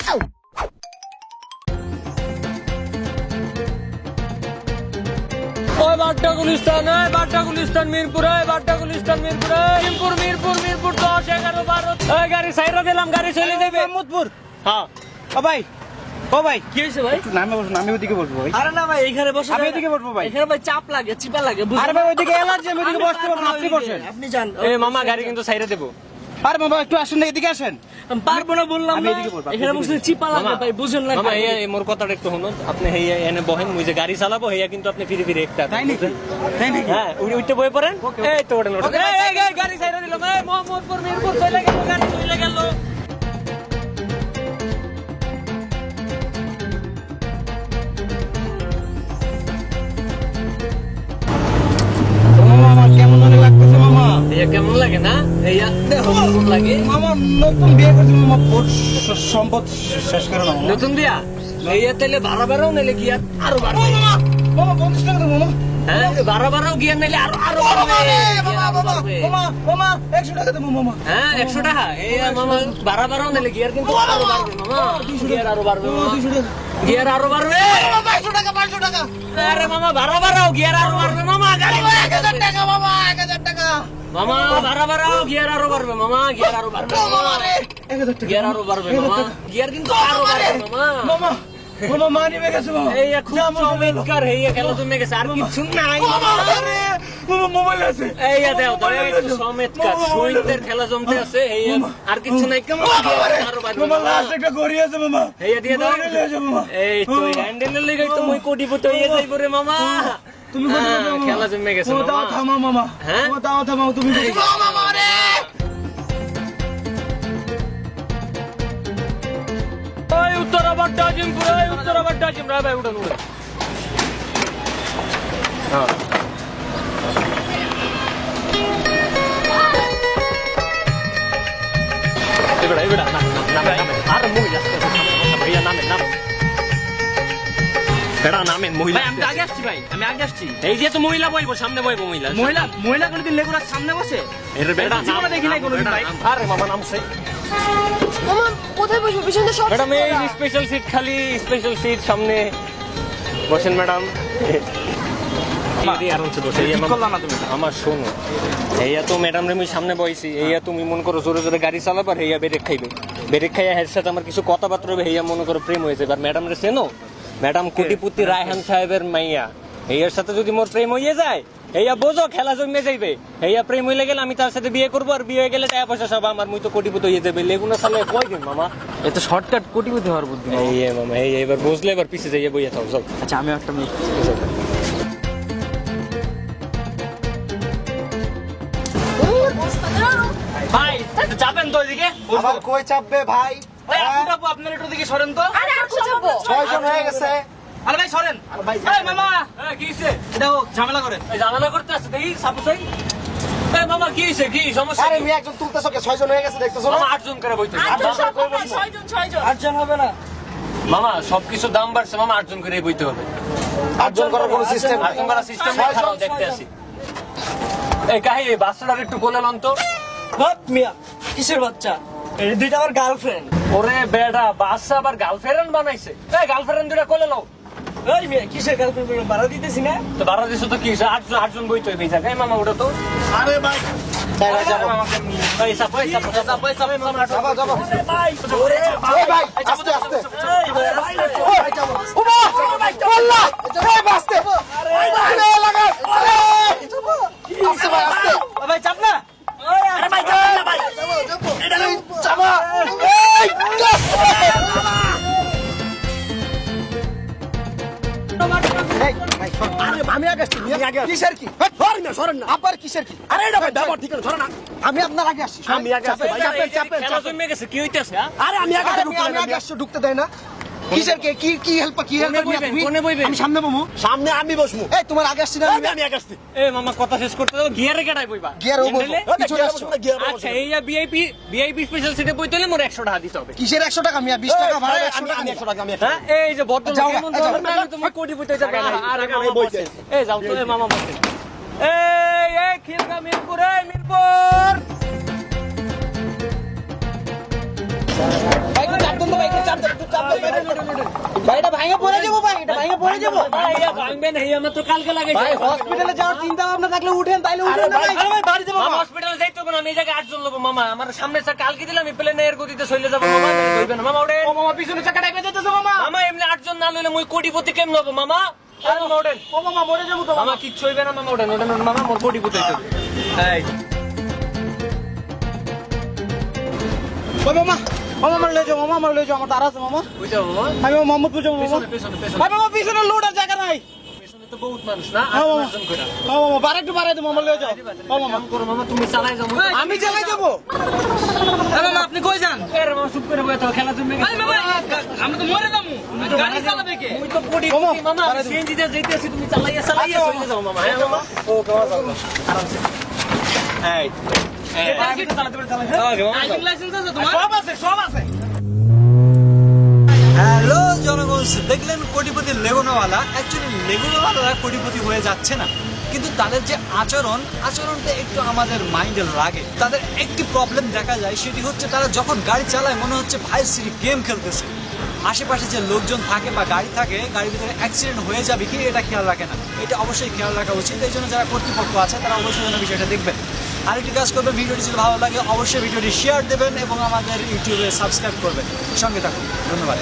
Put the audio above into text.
ওই বাড্ডা গুলিস্তান, ওই বাড্ডা গুলিস্তান মিরপুর, ওই বাড্ডা গুলিস্তান মিরপুর, মিরপুর মিরপুর মিরপুর 10, 11, 12। ওই গাড়ি সাইরা দিলাম, গাড়ি চলে যাবে মোহাম্মদপুর। হ্যাঁ। ও ভাই, ও ভাই, কি হয়েছে ভাই? একটু নামে বসুন, আমি ওইদিকে বসবো ভাই। আরে না ভাই, এইখানে বসে আমি ওইদিকে বসবো ভাই। এখানে ভাই চাপ লাগে, চিপা লাগে। আরে ভাই ওইদিকে এলার্জি, আমি ওইদিকে বসতে পারবো না, আপনি বসেন। আপনি যান। এই মামা গাড়ি কিন্তু সাইরা দেবো। আরে বাবা একটু আসেন না, এদিকে আসেন। আমি পারবো না বললাম আমি না। এদিকে বসবো, আপনি এখানে এদিকে বসে চিপা লাগে ভাই, বুঝেন না? মামা এই মোর কথাটা একটু শুনুন। আপনি হেয়া এনে বহেন, মুই যে গাড়ি চালাবো হেয়া কিন্তু আপনি ফিরে ফিরে একটা তাই নাকি? তাই নাকি? হ্যাঁ উইতে বয়ে পড়েন। এই তো ওঠেন ওঠেন। এই গাড়ি সাইরা দিলাম। এই মোহাম্মদপুর মিরপুর চলে গেল, গাড়ি চলে গেল। মামা আমার কেমন মনে লাগতেছে মামা? এইয়া কেমন লাগে না? এইয়া দেখো কেমন লাগে। মামা নতুন বিয়ে করছি মামা, সম্পদ শেষ করে না মামা। নতুন বিয়া এইয়া তাইলে ভাড়া বাড়াও নাইলে কি আর আরো বাড়বে? মামা 50 টাকা দাও মামা। হ্যাঁ ভাড়া বাড়াও গিয়া নাইলে আরো আরো বাড়বে। মামা 100 টাকা দেবো মামা। হ্যাঁ 100 টাকা। এইয়া মামা ভাড়া বাড়াও নাইলে গিয়ার কিন্তু আরো বাড়বে মামা। গিয়ার আরো বাড়বে মামা। গিয়ার আরো বাড়বে। 500 টাকা। আরে মামা ভাড়া বাড়াও, গিয়ার আরো বাড়বে মামা। গাড়ি 1000 টাকা মামা, 1000 টাকা। মামা ভাড়া বাড়াও, গিয়ার আরো বাড়বে মামা। গিয়ার আরো বাড়বে মামা। 1000 টাকা। গিয়ার আরো বাড়বে মামা। গিয়ার কিন্তু আরো বাড়বে মামা। মামা মামা মানি গেছে মামা। এইয়া খুব চমৎকার হইয়া খেলা জমে গেছে, আর কিছু নাই মামা আরে মামা মোবাইল আছে। এইয়া দেও তো একটু চমৎকার সৈন্যদের খেলা জমতে আছে। এইয়া আর কিছু নাই কেমন আরো বাড়বে মামা মামা। লাস্ট একটা গড়ি আছে মামা। এইয়া দিয়ে দাও। গড়ি লয়ে যাও মামা। এই তো হ্যান্ডেলের লেগে তো মই কোটিপতি হইয়া যাইব রে মামা। তুমি কোটি হ্যাঁ, মামা। খেলা জমে গেছে ও দাও মামা। থামা মামা। হ্যাঁ? ও দাও থামা তুমি কোটি। মামা রে। ওই উত্তরা বাড্ডা জিমপুর, ওই উত্তরা বাড্ডা জিম রে ভাই উঠুন উঠুন। হ্যাঁ এবারে এবারে না না না আর মহিলা ভাইয়া নামে নাম বেড়া নামেন মহিলা। ভাই আমি তো আগে আসছি ভাই, আমি আগে আসছি। এই যে তো মহিলা বইবো, সামনে বইবো মহিলা। মহিলা কোনদিন লেগুরার সামনে বসে? এর বেড়া জীবনে দেখি নাই কোনোদিন ভাই। আরে মামা নামছে। মামা কোথায় বসবো? পিছনে সব ম্যাডাম এই স্পেশাল সিট খালি, স্পেশাল সিট সামনে বসেন ম্যাডাম। আমার শোনো, এইয়া তো ম্যাডাম রে আমি সামনে বইছি, এইয়া তুমি মনে করো জোরে জোরে গাড়ি চালাবার, এইয়া ব্রেক খাইবে, ব্রেক খাইয়া এর সাথে আমার কিছু কথাবার্তা হবে, এইয়া মনে করো প্রেম হয়েছে। এবার ম্যাডাম রে চেনো? ম্যাডাম কোটিপতি রায়হান সাহেবের মাইয়া, এইয়ার সাথে যদি মোর প্রেম হইয়ে যায়, এইয়া বোঝো খেলা জমে যাইবে। এইয়া প্রেম হইলে গেলে আমি তার সাথে বিয়ে করবো, আর বিয়ে হয়ে গেলে টাকা পয়সা সব আমার, মুই তো কোটিপতি হয়ে যাবে। লেগুনা সালে কয় দিন মামা? এত শর্টকাট কোটিপতি হওয়ার বুদ্ধি। এই মামা এই এবার বুঝলে, এবার পিছে যাইয়া বইয়া থাও সব। আচ্ছা আমি একটা মেয়ে ভাই যাবেন তো ওইদিকে? আবার কই চাপবে ভাই? আপু আপনার একটু দিকে সরেন তো। আরে আর যাবো 6 জন হয়ে গেছে। আরে ভাই সরেন। ভাই এই মামা কি হইছে? এটা হোক ঝামেলা করে। এই ঝামেলা করতে আছে দেখি সাপোস। এই মামা কি হইছে? কি সমস্যা? আরে মি একজন তুলতেছো কে? 6 জন হয়ে গেছে দেখতেছো না? মামা 8 জন করে বইতে। 6 জন 8 জন হবে না। মামা সবকিছু দাম বাড়ছে মামা, 8 জন করে বইতে হবে। 8 জন করার কোনো সিস্টেম 8 জন করার সিস্টেম নাই, খারাপ দেখতে আসি। এই কাহি এই বাচ্চাটার একটু কোলে লন তো। বাপ মিয়া কিসের বাচ্চা? এই দুইটা আমার গার্লফ্রেন্ড। ওরে বেটা, বাচ্চা আবার গার্লফ্রেন্ড বানাইছে। এই গার্লফ্রেন্ড দুইটা কোলে লও। ওই মিয়া কিসের গার্লফ্রেন্ড? ভাড়া দিতেছি না। তো ভাড়া দিছো তো কি হইছে? 8 জন বইতে হবে এই জায়গায়। মামা ওটা তো আরে ভাই তাইরা যাবো। এই সাপ এই সাপ সাপ এই সাপ মামা যাবো যাবো। ভাই ওরে এই ভাই আস্তে আস্তে। ভাই যাবো। ওমা আল্লাহ এই বাস্তে। আরে লাগা। আরে আস্তে ভাই আস্তে। ভাই চাপ না। আরে ভাই চাপ না ভাই। এটা যাবা। এই আরে আমি আগে আসছি। কিসের কি? সরেন না সরেন না। আবার কিসের কি? আরে এটা ভাই ব্যবহার ঠিক না, সরেন না। আমি আপনার আগে আসছি। আমি আগে আসছি ভাই। চাপেন খেলা জমে গেছে, কি হইতাছে? আরে আমি আগে আসছি, ঢুকতে দেয় না। কিসের কে? কি হেল্প কি হেল্প কোনে বইবেন, কোনে বইবেন? আমি সামনে বমু। সামনে আমি বসমু। এই তোমার আগে আসছি না? আমি আগে আসছি। এই মামা কথা শেষ করতে দাও। গিয়ারে কেডাই বইবা? গিয়ারে বসবো। হ্যান্ডেলে? পিছনে আসছো। আচ্ছা এই ভিআইপি স্পেশাল সিটে বইতে হলে মোর 100 টাকা দিতে হবে। কিসের 100 টাকা? আমি 20 টাকা ভাড়া, 100 টাকা আমি 100 টাকা আমি। হ্যাঁ এই যে বর্তমান যাও, কেমন যাও, ধরনের যাও। আমি তুমি কোটি বইতে যাবে আর আমি মামা বইতে। বসে। এই যাও তো এই মামা বসে। এই খিলগা মিরপুর, এই মিরপুর। বাইকে চাপ দেন তো, বাইকে চাপ দেন। ভাই এটা ভাঙে পড়ে যাবো ভাই, এটা ভাঙে পড়ে যাবো হেয়া ভাঙবেন হেয়া মাত্র কালকে লাগাইছে ভাই। হসপিটালে যাওয়ার চিন্তা ভাবনা থাকলে উঠেন, তাইলে উঠেন না ভাই। বাড়ি যাবো মামা হসপিটালে যাইতে হবে না, আমি এই জায়গায় 8 জন লোবো মামা। আমার সামনে স্যার কালকে দিলাম, আমি প্লেনে এর গতিতে চলে যাবো মামা, ধরবে না মামা। ওঠেন মামা পিছনে চাকা টাইপে যেতেছে মামা। মামা, এমনি 8 জন না লইলে মুই কোটিপতি কেমন হবো মামা? আরে মামা ওঠেন। ও মামা মরে যাবো তো মামা কিচ্ছু হইবে না মামা, ওঠেন ওঠেন ওঠেন মামা, মোর কোটিপতি হইতে হবে। এই ও মামা, ও মামা লয়ে যাও, মামা আমার লয়ে যাও, আমার তারা আছে মামা। ওই যাও মামা, আমি মোহাম্মদপুর যাবো মামা। পেছনে পেছনে পেছনে ভাই মামা পিছনে লোড আর জায়গা নাই। পেছনে তো বহুত মানুষ না, হ্যাঁ মামা, 8 জন করে। হ্যাঁ মামা বারে একটু বাড়াই দে, মামা লয়ে যাও। ও মামা কাম করো মামা, তুমি চালাই যাও মামা। আমি চালাই যাবো। মামা আপনি কই যান? আরে মামা চুপ করে বসে থাকো, খেলা জমে গেছে। আমি তো মরে যাবো, গাড়ি চালাবে কে? মুই তো কোটিপতি মামা, আমি সিএনজি দিয়ে যাইতেছি, তুমি চালাইয়া চালাইয়া চলে যাও মামা। হ্যাঁ মামা, ও কেমন চালাবে? এই আমি তো চালাতে পারি, চালাই। ড্রাইভিং লাইসেন্স আছে তোমার? সব আছে, সব আছে। হ্যালো জনগণ, দেখলেন কোটিপতি লেগুনাওয়ালা। অ্যাকচুয়ালি লেগুনাওয়ালা কোটিপতি হয়ে যাচ্ছে না, কিন্তু তাদের যে আচরণটা একটু আমাদের মাইন্ডে লাগে। তাদের একটি প্রবলেম দেখা যায়, সেটি হচ্ছে তারা যখন গাড়ি চালায় মনে হচ্ছে ভাই সিরি গেম খেলতেছে। আশেপাশে যে লোকজন থাকে বা গাড়ি থাকে, গাড়ির ভিতরে অ্যাক্সিডেন্ট হয়ে যাবে কি এটা খেয়াল রাখে না। এটা অবশ্যই খেয়াল রাখা উচিত। এই জন্য যারা কর্তৃপক্ষ আছে তারা অবশ্যই যেন বিষয়টা দেখবেন। আরেকটি কাজ করবেন, ভিডিওটি যদি ভালো লাগে অবশ্যই ভিডিওটি শেয়ার দেবেন এবং আমাদের ইউটিউবে সাবস্ক্রাইব করবেন। সঙ্গে থাকুন, ধন্যবাদ।